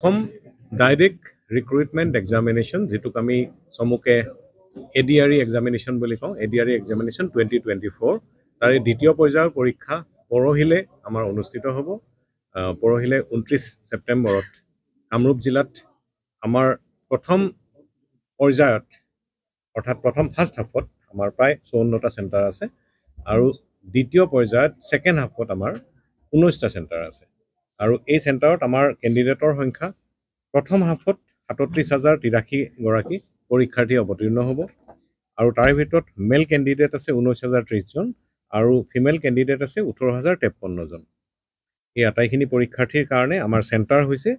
প্ৰথম direct recruitment examination যিটোক আমি চমুকে ADRE এক্সামিনেশ্যন বুলি কওঁ ADRE এক্সামিনেশ্যন 2024 তাৰে দ্বিতীয় পৰ্যায়ৰ পৰীক্ষা পৰহিলে আমাৰ অনুষ্ঠিত হ'ব পৰহিলে 29 ছেপ্টেম্বৰত কামৰূপ জিলাত আমাৰ প্ৰথম পৰ্যায়ত অৰ্থাৎ প্ৰথম ফাৰ্ষ্ট হাফত আমাৰ প্ৰায় 54টা চেণ্টাৰ আছে আৰু দ্বিতীয় পৰ্যায়ত ছেকেণ্ড হাফত আমাৰ 19টা চেণ্টাৰ আছে আৰু এই চেণ্টাৰত আমাৰ কেণ্ডিডেটৰ সংখ্যা প্ৰথম হাফত ৩৭,০৮৩ গৰাকী পৰীক্ষাৰ্থী অৱতীৰ্ণ হ'ব আৰু তাৰে ভিতৰত মেল কেণ্ডিডেট আছে 19,030 জন আৰু ফিমেল কেণ্ডিডেট আছে 18,053 জন এই আটাইখিনি পৰীক্ষাৰ্থীৰ কাৰণে আমাৰ চেণ্টাৰ হৈছে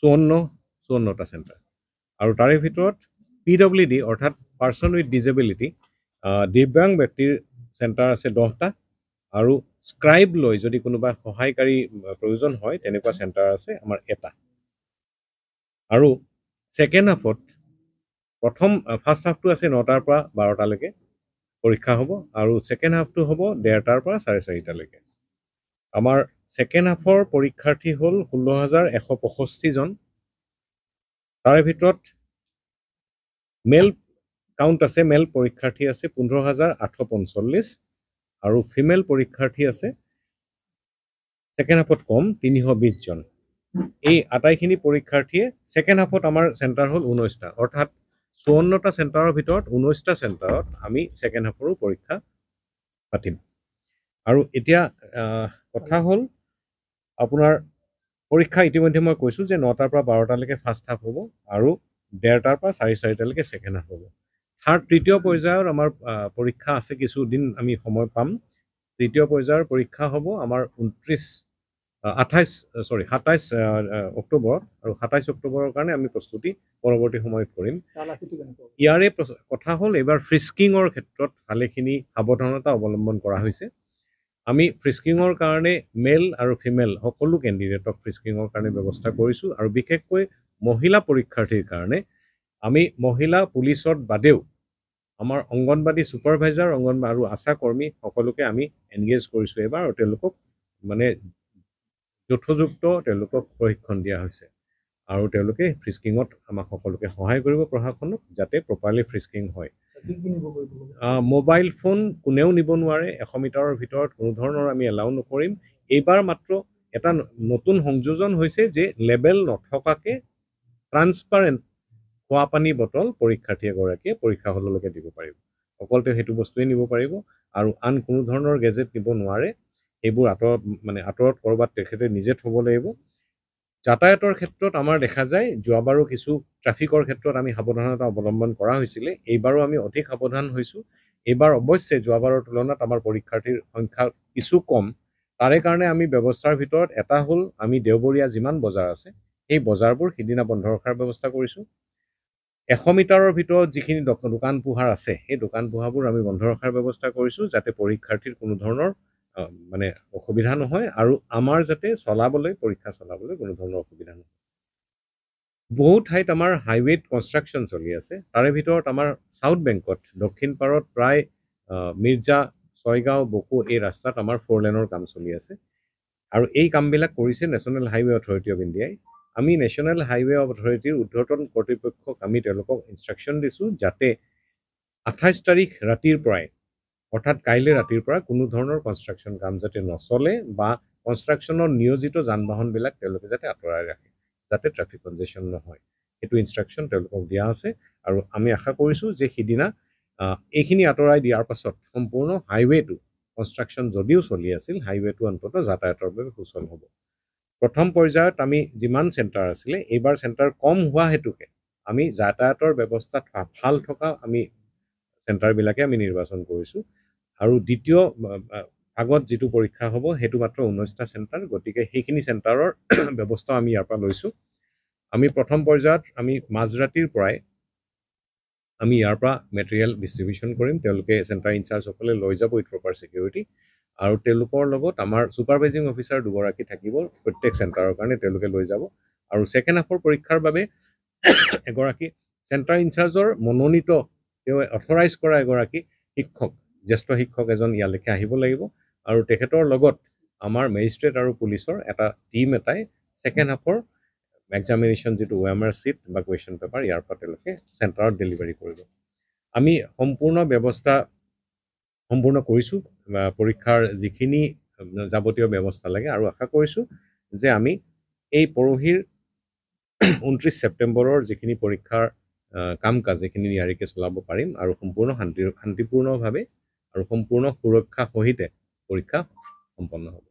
54টা চেণ্টাৰ আৰু তাৰে ভিতৰত PWD অৰ্থাৎ পাৰ্চন উইথ ডিজেবিলিটি দিব্যাংগ ব্যক্তিৰ চেণ্টাৰ আছে 10টা আৰু স্ক্ৰাইব লৈ যদি কোনোবা সহায়কাৰী প্ৰয়োজন হয় তেনেকুৱা চেণ্টাৰ আছে আমাৰ এটা আৰু ছেকেণ্ড হাফত প্ৰথম ফাৰ্ষ্ট হাফটো আছে 9টাৰ পৰা 12টালৈকে পৰীক্ষা হ'ব আৰু ছেকেণ্ড হাফটো হ'ব 1:30টাৰ পৰা 4:30টালৈকে আমাৰ ছেকেণ্ড হাফৰ পৰীক্ষাৰ্থী হ'ল 16,165 জন তাৰে ভিতৰত মেল কাউণ্ট আছে মেল পৰীক্ষাৰ্থী আছে 15,845 আৰু ফিমেল পৰীক্ষাৰ্থী আছে ছেকেণ্ড হাফত কম 320 জন এই আটাইখিনি পৰীক্ষাৰ্থীয়ে ছেকেণ্ড হাফত আমাৰ চেণ্টাৰ হ'ল 19টা অৰ্থাৎ 54টা চেণ্টাৰৰ ভিতৰত 19টা চেণ্টাৰত আমি ছেকেণ্ড হাফৰো পৰীক্ষা পাতিম আৰু এতিয়া কথা হ'ল আপোনাৰ পৰীক্ষা ইতিমধ্যে মই কৈছোঁ যে 9টাৰ পৰা 12টালৈকে ফাৰ্ষ্ট হাফ হ'ব আৰু 1:30টাৰ পৰা 4:30টালৈকে ছেকেণ্ড হাফ হ'ব তৃতীয় পৰ্যায়ৰ আমাৰ পৰীক্ষা আছে কিছুদিন আমি সময় পাম তৃতীয় পৰ্যায়ৰ পৰীক্ষা হ'ব আমাৰ 27 অক্টোবৰ আৰু 27 অক্টোবৰৰ কাৰণে আমি প্ৰস্তুতি পৰৱৰ্তী সময়ত কৰিম ইয়াৰে কথা হ'ল এইবাৰ ফ্ৰিস্কিঙৰ ক্ষেত্ৰত ভালেখিনি সাৱধানতা অৱলম্বন কৰা হৈছে আমি ফ্ৰিস্কিঙৰ কাৰণে মেল আৰু ফিমেল সকলো কেণ্ডিডেটক ফ্ৰিস্কিঙৰ কাৰণে ব্যৱস্থা কৰিছোঁ আৰু বিশেষকৈ মহিলা পৰীক্ষাৰ্থীৰ কাৰণে আমি মহিলা পুলিচত বাদেও আমাৰ অংগনবাদী ছুপাৰভাইজাৰ অংগনবাদী আৰু আশা কৰ্মী সকলোকে আমি এনগেজ কৰিছোঁ এবাৰ আৰু তেওঁলোকক মানে যথোযুক্ত তেওঁলোকক প্ৰশিক্ষণ দিয়া হৈছে আৰু তেওঁলোকে ফ্ৰিস্কিঙত আমাক সকলোকে সহায় কৰিব প্ৰশাসনক যাতে প্ৰপাৰলি ফ্ৰিস্কিং হয় মোবাইল ফোন কোনেও নিব নোৱাৰে 100 মিটাৰৰ ভিতৰত কোনো ধৰণৰ আমি এলাউ নকৰিম এইবাৰ মাত্ৰ এটা নতুন সংযোজন হৈছে যে লেবেল নথকাকে ট্ৰান্সপাৰেণ্ট খোৱা পানী বটল পৰীক্ষাৰ্থী এগৰাকীয়ে পৰীক্ষা হললৈকে দিব পাৰিব অকল তেওঁ সেইটো বস্তুৱে নিব পাৰিব আৰু আন কোনো ধৰণৰ গেজেট নিব নোৱাৰে এইবোৰ আঁতৰত কৰবাত তেখেতে নিজে থ'ব লাগিব যাতায়াতৰ ক্ষেত্ৰত আমাৰ দেখা যায় যোৱাবাৰো কিছু ট্ৰাফিকৰ ক্ষেত্ৰত আমি সাৱধানতা অৱলম্বন কৰা হৈছিলে এইবাৰো আমি অধিক সাৱধান হৈছোঁ এইবাৰ অৱশ্যে যোৱাবাৰৰ তুলনাত আমাৰ পৰীক্ষাৰ্থীৰ সংখ্যা কিছু কম তাৰে কাৰণে আমি ব্যৱস্থাৰ ভিতৰত এটা হ'ল আমি দেওবৰীয়া যিমান বজাৰ আছে সেই বজাৰবোৰ সিদিনা বন্ধ ৰখাৰ ব্যৱস্থা কৰিছোঁ 100 মিটাৰৰ ভিতৰত যিখিনি দোকান পোহাৰ আছে সেই দোকান পোহাৰবোৰ আমি বন্ধ ৰখাৰ ব্যৱস্থা কৰিছোঁ যাতে পৰীক্ষাৰ্থীৰ কোনো ধৰণৰ অসুবিধা নহয় আৰু আমাৰ যাতে পৰীক্ষা চলাবলৈ কোনো ধৰণৰ অসুবিধা নহয় বহু ঠাইত আমাৰ হাইৱেত কনষ্ট্ৰাকশ্যন চলি আছে তাৰে ভিতৰত আমাৰ সাউথ বেংকত দক্ষিণ পাৰত প্ৰায় মিৰ্জা ছয়গাঁও বকো এই ৰাস্তাত আমাৰ 4 লেনৰ কাম চলি আছে আৰু এই কামবিলাক কৰিছে নেশ্যনেল হাইৱে অথৰিটি অফ ইণ্ডিয়াই আমি নেশ্যনেল হাইৱে অথৰিটিৰ উৰ্ধ্বতন কৰ্তৃপক্ষক আমি তেওঁলোকক ইনষ্ট্ৰাকশ্যন দিছোঁ যাতে 28 তাৰিখ ৰাতিৰ পৰাই অৰ্থাৎ কাইলৈ ৰাতিৰ পৰা কোনো ধৰণৰ কনষ্ট্ৰাকশ্যন কাম যাতে নচলে বা কনষ্ট্ৰাকশ্যনৰ নিয়োজিত যান বাহনবিলাক তেওঁলোকে যাতে আঁতৰাই ৰাখে যাতে ট্ৰাফিক কনজেশ্যন নহয় সেইটো ইনষ্ট্ৰাকশ্যন তেওঁলোকক দিয়া আছে আৰু আমি আশা কৰিছোঁ যে সিদিনা এইখিনি আঁতৰাই দিয়াৰ পাছত সম্পূৰ্ণ হাইৱেটো কনষ্ট্ৰাকশ্যন যদিও চলি আছিল হাইৱেটো অন্ততঃ যাতায়াতৰ বাবে সুচল হ'ব প্ৰথম পৰ্যায়ত আমি যিমান চেণ্টাৰ আছিলে এইবাৰ চেণ্টাৰ কম হোৱা হেতুকে আমি যাতায়াতৰ ব্যৱস্থাত ভাল থকা আমি চেণ্টাৰবিলাকে আমি নিৰ্বাচন কৰিছোঁ আৰু দ্বিতীয় আগত যিটো পৰীক্ষা হ'ব সেইটো মাত্ৰ 19টা চেণ্টাৰ গতিকে সেইখিনি চেণ্টাৰৰ ব্যৱস্থা আমি ইয়াৰ পৰা লৈছোঁ আমি প্ৰথম পৰ্যায়ত আমি মাজৰাতিৰ পৰাই আমি ইয়াৰ পৰা মেটেৰিয়েল ডিষ্ট্ৰিবিউশ্যন কৰিম তেওঁলোকে চেণ্টাৰ ইনচাৰ্জসকলে লৈ যাব উইথ প্ৰপাৰ ছিকিউৰিটি আৰু তেওঁলোকৰ লগত আমাৰ ছুপাৰভাইজিং অফিচাৰ দুগৰাকী থাকিব প্ৰত্যেক চেণ্টাৰৰ কাৰণে তেওঁলোকে লৈ যাব আৰু ছেকেণ্ড হাফৰ পৰীক্ষাৰ বাবে এগৰাকী চেণ্টাৰ ইনচাৰ্জৰ মনোনীত তেওঁ অথৰাইজ কৰা এগৰাকী শিক্ষক জ্যেষ্ঠ শিক্ষক এজন ইয়ালৈকে আহিব লাগিব আৰু তেখেতৰ লগত আমাৰ মেজিষ্ট্ৰেট আৰু পুলিচৰ এটা টীম এটাই ছেকেণ্ড হাফৰ এক্সামিনেশ্যন যিটো OMR চিট বা কুৱেশ্যন পেপাৰ ইয়াৰ পৰা তেওঁলোকে চেণ্টাৰত ডেলিভাৰী কৰিব আমি সম্পূৰ্ণ ব্যৱস্থা সম্পূৰ্ণ কৰিছোঁ পৰীক্ষাৰ যিখিনি যাৱতীয় ব্যৱস্থা লাগে আৰু আশা কৰিছোঁ যে আমি এই পৰহিৰ 29 ছেপ্টেম্বৰৰ যিখিনি পৰীক্ষাৰ কাম কাজ যিখিনি নিয়াৰিকৈ চলাব পাৰিম আৰু সম্পূৰ্ণ শান্তিপূৰ্ণভাৱে আৰু সম্পূৰ্ণ সুৰক্ষা সহিতে পৰীক্ষা সম্পন্ন হ'ব